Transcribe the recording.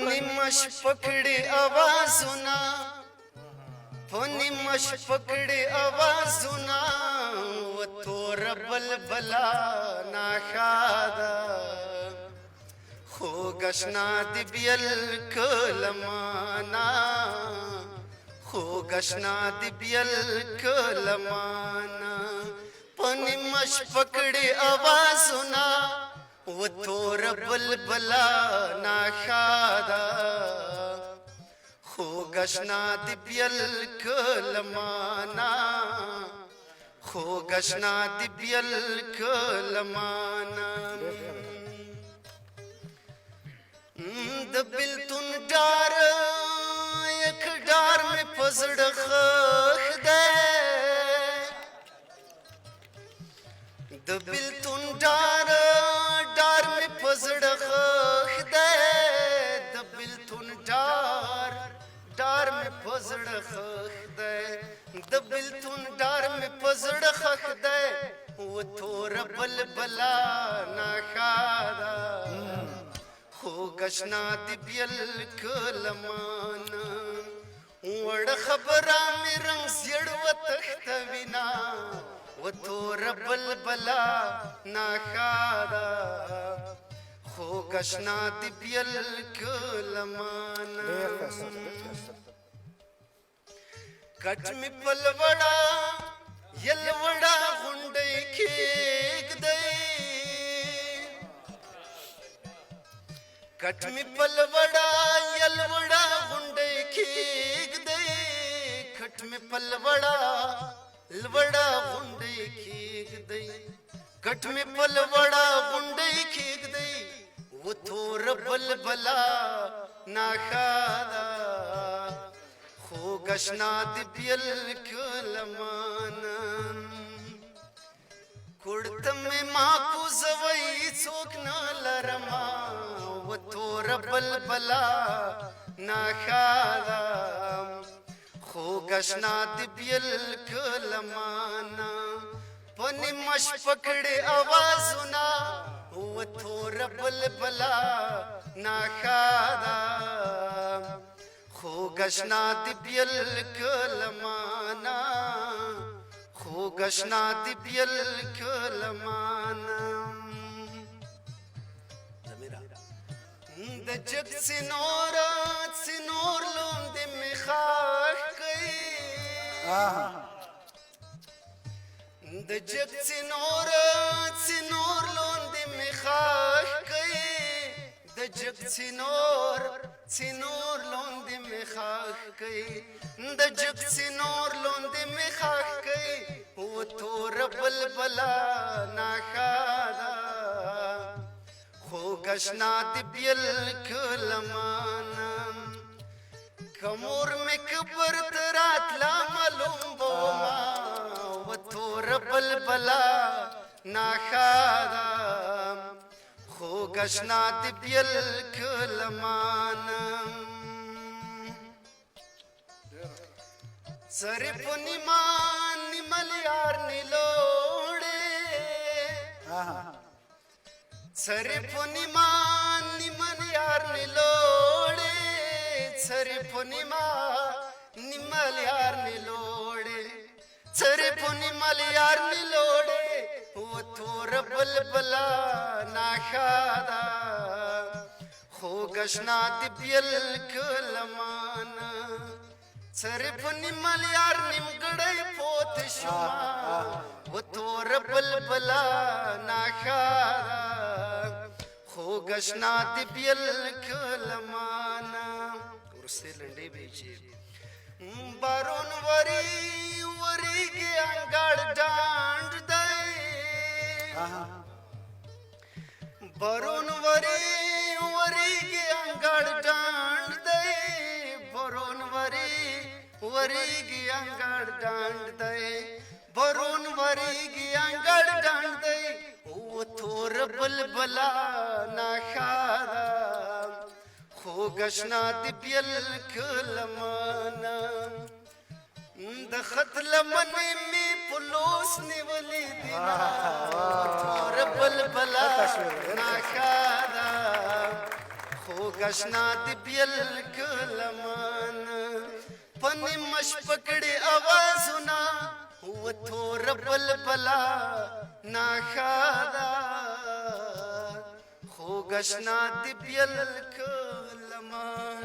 نیمه شپه کړي اوازونه په نیمه شپه کړي اوازونه و توره بلبله ناښاده خوږ اشنا دې بیل کله مانا خوږ اشنا دې بیل کله مانا په نیمه شپه کړي اوازونه و توره بلبله ناښاده خوږ اشنا دې بیل کله مانا خوږ اشنا دې بیل کله مانا د بلتون ډار یک ډار مې په زړه ښخ دی د بلتون ډار مې په زړه ښخ دی د بلتون ډار مې په زړه ښخ دی د بلتون ډار مې په زړه ښخ دی و توره بلبله ناښاده خوږ اشنا دې بیل کله مانا وړه خبره مې رنګ زیړ وتښتوینه و توره بلبله ناښاده خوږ اشنا دې بیل کله مانا کټ مې په لوړه یلوړه غونډۍ کېږدی کټ مې په لوړه یلوړه غونډۍ کېږدی کټ مې په لوړه غونډۍ کېږدی کټ مې په لوړه غونډۍ کېږدی و توره بلبله ناښاده خوږ اشنا دې بیل کله مانا کړته مې ماکوزوی څوک نه لرمه و توره بلبله ناښاده خوږ اشنا دې بیل کله مانا په نیمه شپه کړي اوازونه و توره بلبله ناښاده خوږ اشنا دې بیل کله مانا خوږ اشنا دې بیل کله مانا د جګ څنور لوندې مې خاښ کوي د جګ څنور لوندې مې خاښ کوي د جګ څنور لوندې مې خاښ کوي د جګ څنور لوندې مې خاښ کوي و توره بلبله ناښاده خوږ اشنا دې بیل کله مانا که مور مې کبر ته راتله معلوم به ومه و توره بلبله ناښاده خوږ اشنا دې بیل کله مانا سرې په نیمه لیار نیلوړې سرې په نیمه لیار نیلوړې سرې په نیمه لیار نیلوړې سرې په نیمه لیار نیلوړې و توره بلبله ناښاده خوږ اشنا دې بیل کله مانا سرې په نیمه لیار نیمګړی پوته شومه و توره بلبله ناښاده خوږ اشنا دې بیل کله مانا ورستۍ لنډۍ به یې چې بارون وریږي انګړ ډانډ دی بارون وریږي انګړ ډانډ دی بارون وریږي انګړ ډانډ دی بارون وریږي انګړ ډانډ دی و توره بلبله ناښاده خوږ اشنا دې بیل کله مانا د خط لمنې مې په لوس نیولې دي توره بلبله ناښاده خو گشنا دی بیل کلمان پنی مش پکڑی آوازونا و تور بلبلا ناخادا خو گشنا دی بیل کلمان